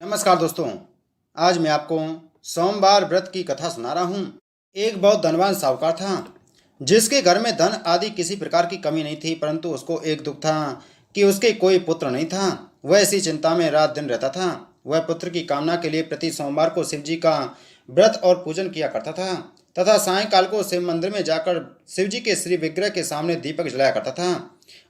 नमस्कार दोस्तों। आज मैं आपको सोमवार व्रत की कथा सुना रहा हूँ। एक बहुत धनवान साहूकार था जिसके घर में धन आदि किसी प्रकार की कमी नहीं थी, परंतु उसको एक दुख था कि उसके कोई पुत्र नहीं था। वह इसी चिंता में रात दिन रहता था। वह पुत्र की कामना के लिए प्रति सोमवार को शिव जी का व्रत और पूजन किया करता था तथा सायंकाल को शिव मंदिर में जाकर शिव जी के श्री विग्रह के सामने दीपक जलाया करता था।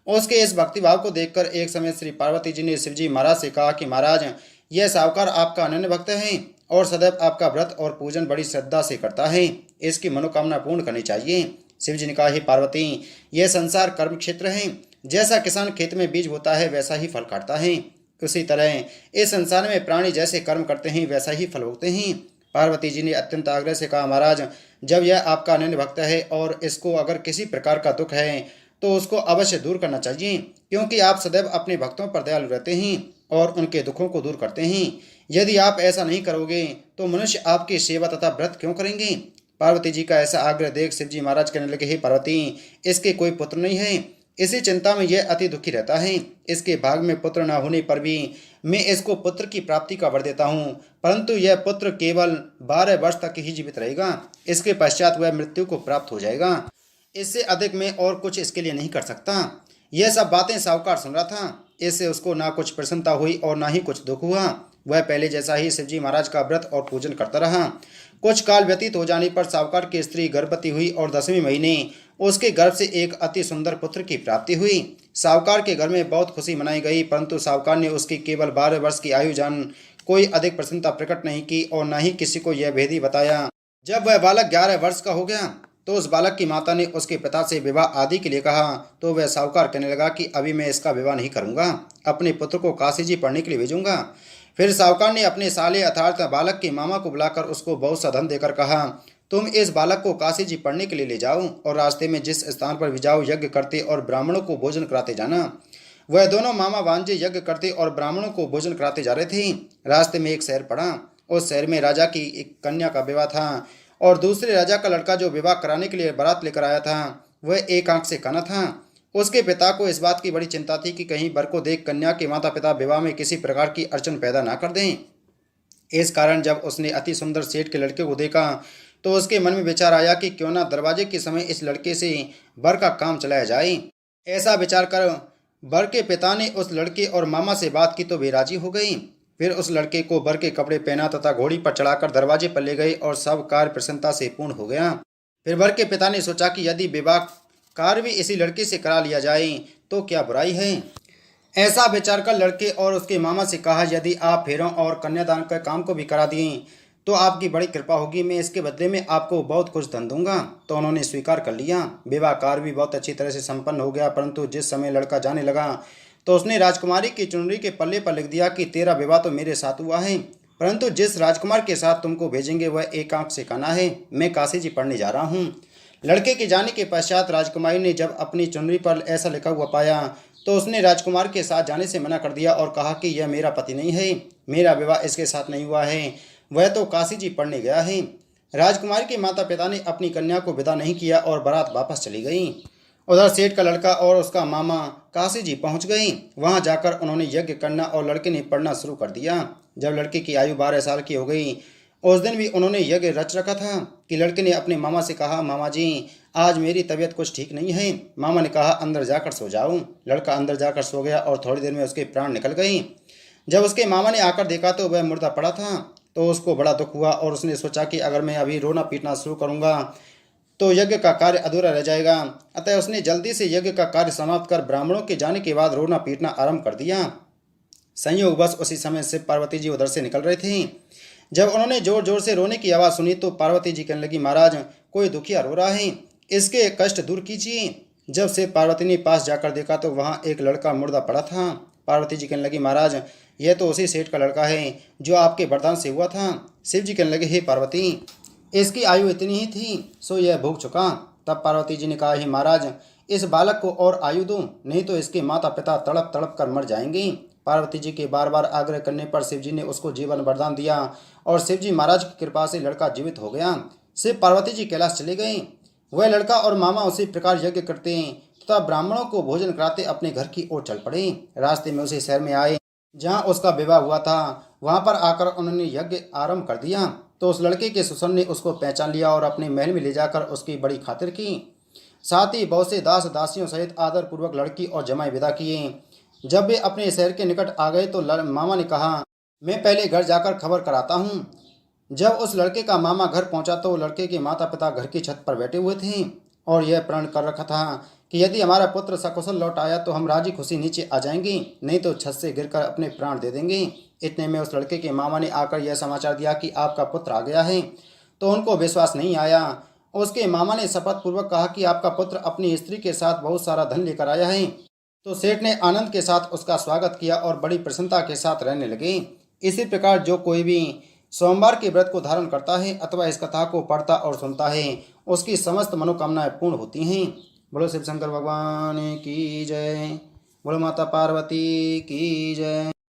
उसके इस भक्तिभाव को देखकर एक समय श्री पार्वती जी ने शिव जी महाराज से कहा कि महाराज, यह साहूकार आपका अनन्य भक्त है और सदैव आपका व्रत और पूजन बड़ी श्रद्धा से करता है। इसकी मनोकामना पूर्ण करनी चाहिए। शिव जी ने कहा, हे पार्वती, यह संसार कर्म क्षेत्र है। जैसा किसान खेत में बीज बोता है वैसा ही फल काटता है, उसी तरह इस संसार में प्राणी जैसे कर्म करते हैं वैसा ही फल भोगते हैं। पार्वती जी ने अत्यंत आग्रह से कहा, महाराज, जब यह आपका अनन्य भक्त है और इसको अगर किसी प्रकार का दुख है तो उसको अवश्य दूर करना चाहिए, क्योंकि आप सदैव अपने भक्तों पर दयालु रहते हैं और उनके दुखों को दूर करते हैं। यदि आप ऐसा नहीं करोगे तो मनुष्य आपकी सेवा तथा व्रत क्यों करेंगे। पार्वती जी का ऐसा आग्रह देख शिव जी महाराज कहने लगे, हे पार्वती, इसके कोई पुत्र नहीं है। इसी चिंता में यह अति दुखी रहता है। इसके भाग में पुत्र न होने पर भी मैं इसको पुत्र की प्राप्ति का वर देता हूँ, परंतु यह पुत्र केवल 12 वर्ष तक ही जीवित रहेगा। इसके पश्चात वह मृत्यु को प्राप्त हो जाएगा। इससे अधिक मैं और कुछ इसके लिए नहीं कर सकता। यह सब बातें साहूकार सुन रहा था। इससे उसको ना कुछ प्रसन्नता हुई और ना ही कुछ दुख हुआ। वह पहले जैसा ही शिवजी महाराज का व्रत और पूजन करता रहा। कुछ काल व्यतीत हो जाने पर साहूकार की स्त्री गर्भवती हुई और 10वें महीने उसके गर्भ से एक अति सुंदर पुत्र की प्राप्ति हुई। साहूकार के घर में बहुत खुशी मनाई गई, परंतु साहूकार ने उसकी केवल 12 वर्ष की आयु जान कोई अधिक प्रसन्नता प्रकट नहीं की और न ही किसी को यह भेदी बताया। जब वह बालक 11 वर्ष का हो गया तो उस बालक की माता ने उसके पिता से विवाह आदि के लिए कहा, तो वह साहूकार कहने लगा कि अभी मैं इसका विवाह नहीं करूंगा, अपने पुत्र को काशी जी पढ़ने के लिए भेजूंगा। फिर साहूकार ने अपने साले अर्थात बालक के मामा को बुलाकर उसको बहुत सा धन देकर कहा, तुम इस बालक को काशी जी पढ़ने के लिए ले जाओ और रास्ते में जिस स्थान पर भी जाओ यज्ञ करते और ब्राह्मणों को भोजन कराते जाना। वह दोनों मामा भांजे यज्ञ करते और ब्राह्मणों को भोजन कराते जा रहे थे। रास्ते में एक शहर पड़ा। उस शहर में राजा की एक कन्या का विवाह था और दूसरे राजा का लड़का जो विवाह कराने के लिए बारात लेकर आया था वह एक आंख से काना था। उसके पिता को इस बात की बड़ी चिंता थी कि कहीं वर को देख कन्या के माता पिता विवाह में किसी प्रकार की अड़चन पैदा ना कर दें। इस कारण जब उसने अति सुंदर सेठ के लड़के को देखा तो उसके मन में विचार आया कि क्यों ना दरवाजे के समय इस लड़के से वर का काम चलाया जाए। ऐसा विचार कर वर के पिता ने उस लड़के और मामा से बात की तो वे राजी हो गई। फिर उस लड़के को वर के कपड़े पहना तथा घोड़ी पर चढ़ाकर दरवाजे पर ले गए और सब कार्य प्रसन्नता से पूर्ण हो गया। फिर वर के पिता ने सोचा कि यदि विवाह कार्य भी इसी लड़के से करा लिया जाए तो क्या बुराई है। ऐसा विचार कर लड़के और उसके मामा से कहा, यदि आप फेरों और कन्यादान के काम को भी करा दिए तो आपकी बड़ी कृपा होगी, मैं इसके बदले में आपको बहुत कुछ धन दूंगा। तो उन्होंने स्वीकार कर लिया। विवाह कार्य भी बहुत अच्छी तरह से संपन्न हो गया, परंतु जिस समय लड़का जाने लगा तो उसने राजकुमारी की चुनरी के पल्ले पर लिख दिया कि तेरा विवाह तो मेरे साथ हुआ है, परंतु जिस राजकुमार के साथ तुमको भेजेंगे वह एक आंख से काना है। मैं काशी जी पढ़ने जा रहा हूँ। लड़के के जाने के पश्चात राजकुमारी ने जब अपनी चुनरी पर ऐसा लिखा हुआ पाया तो उसने राजकुमार के साथ जाने से मना कर दिया और कहा कि यह मेरा पति नहीं है, मेरा विवाह इसके साथ नहीं हुआ है, वह तो काशी जी पढ़ने गया है। राजकुमारी के माता पिता ने अपनी कन्या को विदा नहीं किया और बारात वापस चली गई। उधर सेठ का लड़का और उसका मामा काशी जी पहुंच गए। वहां जाकर उन्होंने यज्ञ करना और लड़के ने पढ़ना शुरू कर दिया। जब लड़के की आयु 12 साल की हो गई उस दिन भी उन्होंने यज्ञ रच रखा था कि लड़के ने अपने मामा से कहा, मामा जी, आज मेरी तबीयत कुछ ठीक नहीं है। मामा ने कहा, अंदर जाकर सो जाओ। लड़का अंदर जाकर सो गया और थोड़ी देर में उसके प्राण निकल गए। जब उसके मामा ने आकर देखा तो वह मुर्दा पड़ा था, तो उसको बड़ा दुख हुआ और उसने सोचा कि अगर मैं अभी रोना पीटना शुरू करूंगा तो यज्ञ का कार्य अधूरा रह जाएगा। अतः उसने जल्दी से यज्ञ का कार्य समाप्त कर ब्राह्मणों के जाने के बाद रोना पीटना आरंभ कर दिया। संयोगवश उसी समय से पार्वती जी उधर से निकल रहे थे। जब उन्होंने जोर जोर से रोने की आवाज़ सुनी तो पार्वती जी कहने लगी, महाराज, कोई दुखिया रो रहा है, इसके कष्ट दूर कीजिए। जब से पार्वती ने पास जाकर देखा तो वहाँ एक लड़का मुर्दा पड़ा था। पार्वती जी कहने लगी, महाराज, यह तो उसी सेठ का लड़का है जो आपके वरदान से हुआ था। शिव जी कहने लगे, हे पार्वती, इसकी आयु इतनी ही थी सो यह भोग चुका। तब पार्वती जी ने कहा, हे महाराज, इस बालक को और आयु दो, नहीं तो इसके माता पिता तड़प तड़प कर मर जाएंगे। पार्वती जी के बार बार आग्रह करने पर शिव जी ने उसको जीवन वरदान दिया और शिव जी महाराज की कृपा से लड़का जीवित हो गया। शिव पार्वती जी कैलाश चले गए। वह लड़का और मामा उसी प्रकार यज्ञ करते तथा ब्राह्मणों को भोजन कराते अपने घर की ओर चल पड़े। रास्ते में उसी शहर में आए जहाँ उसका विवाह हुआ था वहां पर आकर उन्होंने यज्ञ आरंभ कर दिया। तो उस लड़के के सुसन ने उसको पहचान लिया और अपने महल में ले जाकर उसकी बड़ी खातिर की। साथ ही बहुत से दास दासियों सहित आदर पूर्वक लड़की और जमाई विदा किए। जब वे अपने शहर के निकट आ गए तो मामा ने कहा, मैं पहले घर जाकर खबर कराता हूँ। जब उस लड़के का मामा घर पहुंचा तो लड़के के माता पिता घर की छत पर बैठे हुए थे और यह प्रण कर रखा था कि यदि हमारा पुत्र सकुशल लौट आया तो हम राजी खुशी नीचे आ जाएंगे, नहीं तो छत से गिरकर अपने प्राण दे देंगे। इतने में उस लड़के के मामा ने आकर यह समाचार दिया कि आपका पुत्र आ गया है। तो उनको विश्वास नहीं आया। उसके मामा ने शपथ पूर्वक कहा कि आपका पुत्र अपनी स्त्री के साथ बहुत सारा धन लेकर आया है। तो सेठ ने आनंद के साथ उसका स्वागत किया और बड़ी प्रसन्नता के साथ रहने लगे। इसी प्रकार जो कोई भी सोमवार के व्रत को धारण करता है अथवा इस कथा को पढ़ता और सुनता है उसकी समस्त मनोकामनाएं पूर्ण होती हैं। बोलो शिव शंकर भगवान की जय। बोलो माता पार्वती की जय।